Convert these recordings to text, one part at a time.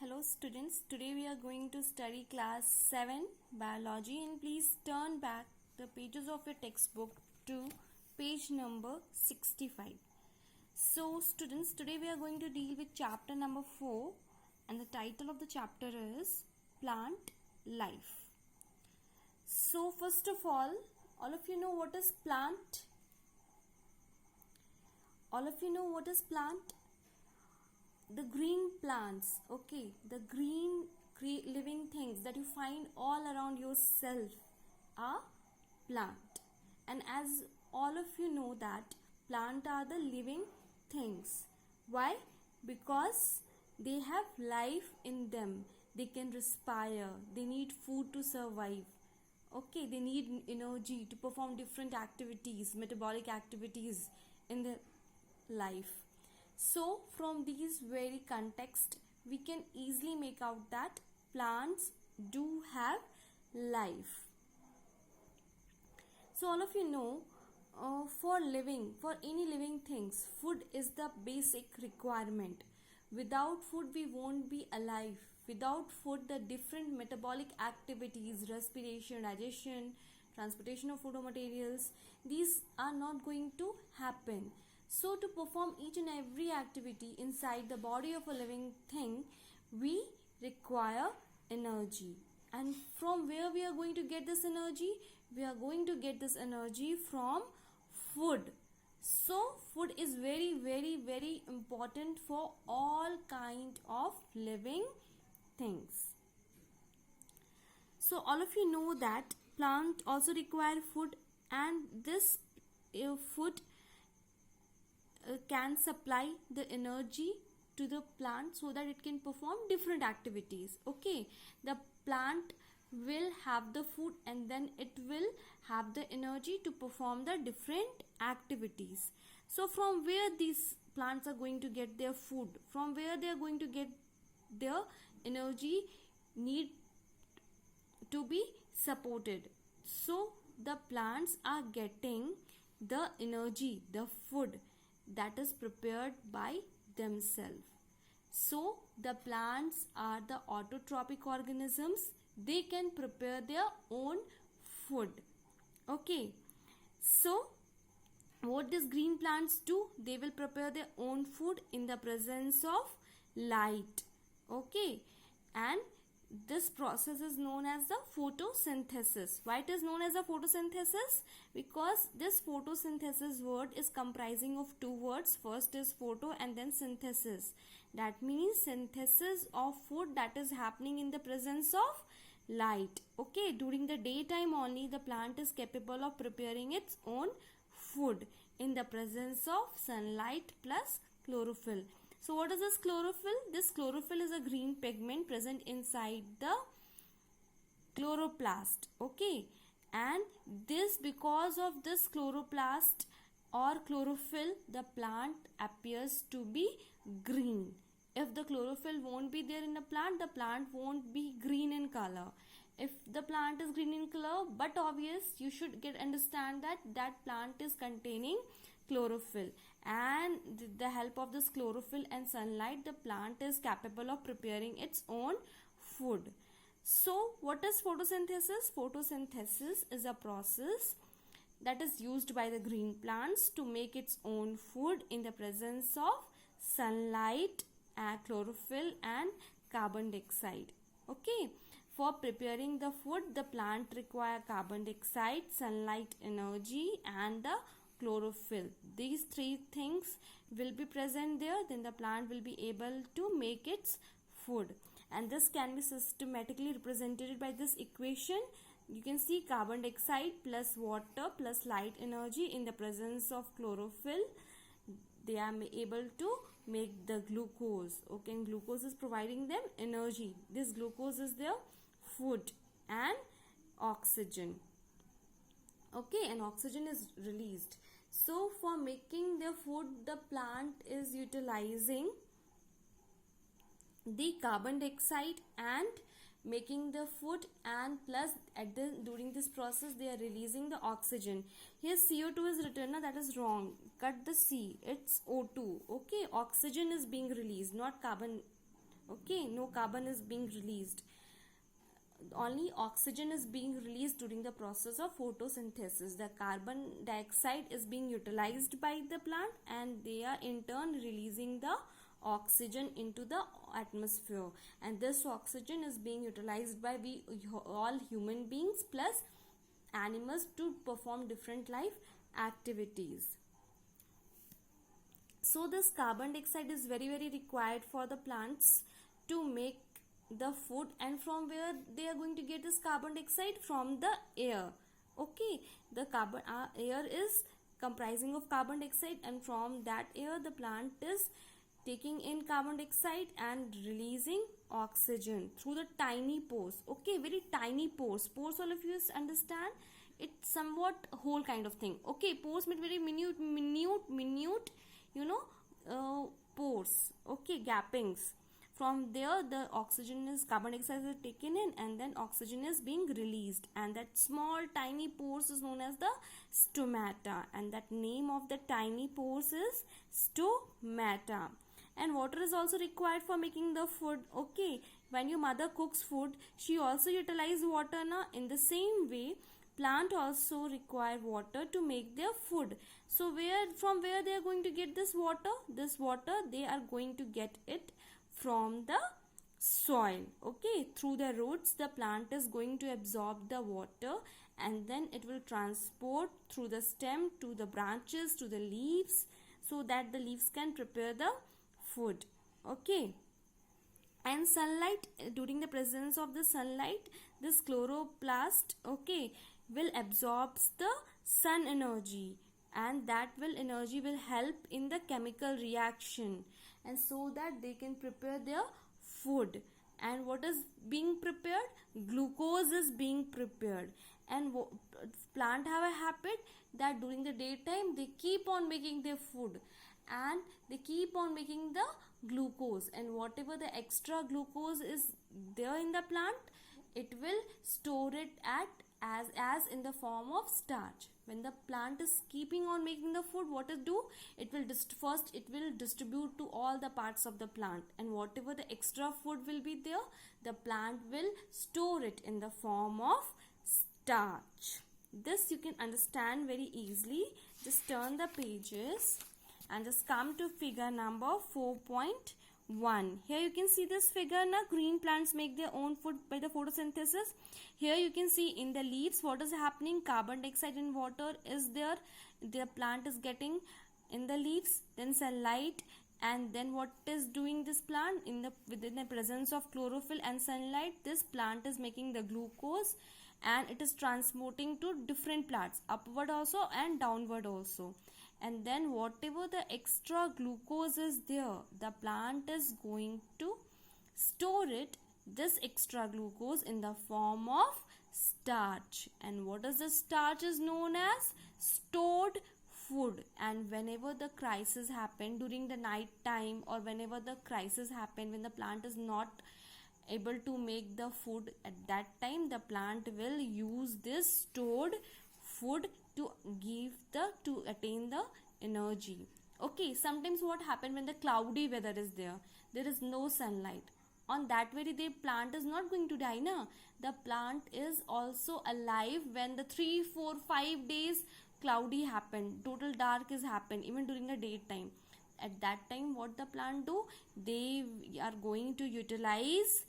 Hello students, today we are going to study class 7 biology and please turn back the pages of your textbook to page number 65. So students, today we are going to deal with chapter number 4 and the title of the chapter is Plant Life. So first of all of you know what is plant? All of you know what is plant? The green plants, okay, the green living things that you find all around yourself are plant. And as all of you know that plant are the living things. Why? Because they have life in them. They can respire. They need food to survive. Okay, they need energy to perform different activities, metabolic activities in their life. So from these very context, we can easily make out that plants do have life. So all of you know, for any living things, food is the basic requirement. Without food, we won't be alive. Without food, the different metabolic activities, respiration, digestion, transportation of food or materials, these are not going to happen. So to perform each and every activity inside the body of a living thing, we require energy. And from where we are going to get this energy? We are going to get this energy from food. So food is very, very, very important for all kind of living things. So all of you know that plant also require food, and this food can supply the energy to the plant so that it can perform different activities. Okay, the plant will have the food and then it will have the energy to perform the different activities. So from where these plants are going to get their food, from where they are going to get their energy, need to be supported. So the plants are getting the energy, the food that is prepared by themselves. So the plants are the autotrophic organisms. They can prepare their own food. Okay, so what does green plants do? They will prepare their own food in the presence of light. Okay, and this process is known as the photosynthesis. Why it is known as a photosynthesis? Because this photosynthesis word is comprising of two words. First is photo and then synthesis. That means synthesis of food that is happening in the presence of light. Okay, during the daytime only the plant is capable of preparing its own food in the presence of sunlight plus chlorophyll. So what is this chlorophyll? This chlorophyll is a green pigment present inside the chloroplast. Okay, and this, because of this chloroplast or chlorophyll, the plant appears to be green. If the chlorophyll won't be there in the plant won't be green in color. If the plant is green in color, but obvious, you should understand that that plant is containing chlorophyll, and with the help of this chlorophyll and sunlight, the plant is capable of preparing its own food. So what is photosynthesis? Photosynthesis is a process that is used by the green plants to make its own food in the presence of sunlight, chlorophyll and carbon dioxide. Okay, for preparing the food, the plant require carbon dioxide, sunlight energy and the chlorophyll. These three things will be present there, then the plant will be able to make its food, and this can be systematically represented by this equation. You can see carbon dioxide plus water plus light energy in the presence of chlorophyll. They are able to make the glucose. Okay, and glucose is providing them energy. This glucose is their food, and oxygen. Okay, and oxygen is released. So for making their food, the plant is utilizing the carbon dioxide and making the food, and plus during this process they are releasing the oxygen. Here CO2 is written, that is wrong. Cut the C, it's O2. Okay, oxygen is being released, not carbon Okay, no carbon is being released. Only oxygen is being released during the process of photosynthesis. The carbon dioxide is being utilized by the plant, and they are in turn releasing the oxygen into the atmosphere, and this oxygen is being utilized by we all human beings plus animals to perform different life activities. So this carbon dioxide is very required for the plants to make the food. And from where they are going to get this carbon dioxide? From the air. Okay, the air is comprising of carbon dioxide, and from that air the plant is taking in carbon dioxide and releasing oxygen through the tiny pores. Okay, very tiny pores. All of you understand, it's somewhat whole kind of thing. Okay, pores mean very minute, pores. Okay, gappings. From there the carbon dioxide is taken in, and then oxygen is being released, and that small tiny pores is known as the stomata, and that name of the tiny pores is stomata. And water is also required for making the food. Okay, when your mother cooks food, she also utilizes water na. In the same way, plant also require water to make their food. So from where they are going to get this water? This water they are going to get it from the soil. Okay, through the roots the plant is going to absorb the water, and then it will transport through the stem to the branches to the leaves, so that the leaves can prepare the food. Okay, and sunlight, during the presence of the sunlight, this chloroplast, okay, will absorb the sun energy, and that energy will help in the chemical reaction, and so that they can prepare their food. And what is being prepared? Glucose is being prepared. And plant have a habit that during the daytime they keep on making their food, and they keep on making the glucose, and whatever the extra glucose is there in the plant, it will store it as in the form of starch. When the plant is keeping on making the food, what it do? It will first it will distribute to all the parts of the plant, and whatever the extra food will be there, the plant will store it in the form of starch. This you can understand very easily. Just turn the pages and just come to figure number 4.1. Here you can see this figure now. Green plants make their own food by the photosynthesis. Here you can see in the leaves what is happening. Carbon dioxide and water is there. The plant is getting in the leaves. Then sunlight, and then what is doing this plant? Within the presence of chlorophyll and sunlight, this plant is making the glucose, and it is transporting to different plants, upward also and downward also. And then whatever the extra glucose is there, the plant is going to store it, this extra glucose, in the form of starch. And what is the starch is known as? Stored food. And whenever the crisis happen during the night time, or whenever the crisis happen when the plant is not able to make the food, at that time the plant will use this stored food to attain the energy. Okay, sometimes what happen when the cloudy weather is there is no sunlight. On that way the plant is not going to die na. The plant is also alive when the 3, 4, 5 days cloudy happen, total dark is happen, even during the daytime. At that time what the plant do? They are going to utilize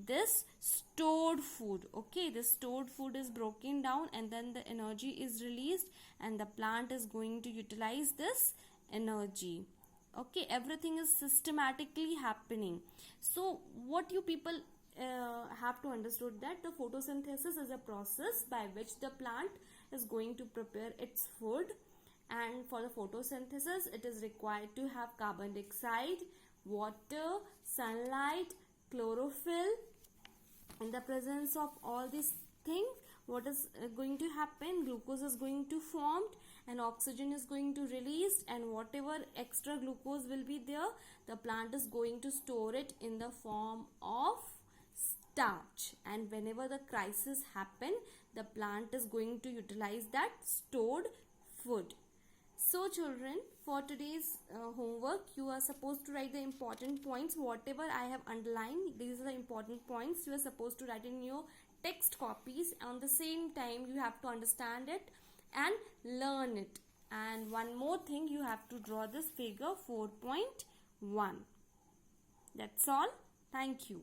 this stored food. Okay, this stored food is broken down, and then the energy is released, and the plant is going to utilize this energy. Okay, everything is systematically happening. So what you people have to understood that the photosynthesis is a process by which the plant is going to prepare its food, and for the photosynthesis it is required to have carbon dioxide, water, sunlight, chlorophyll. In the presence of all these things, what is going to happen? Glucose is going to form, and oxygen is going to release, and whatever extra glucose will be there, the plant is going to store it in the form of starch. And whenever the crisis happen, the plant is going to utilize that stored food. So children, for today's homework, you are supposed to write the important points. Whatever I have underlined, these are the important points you are supposed to write in your text copies. On the same time, you have to understand it and learn it. And one more thing, you have to draw this figure 4.1. That's all. Thank you.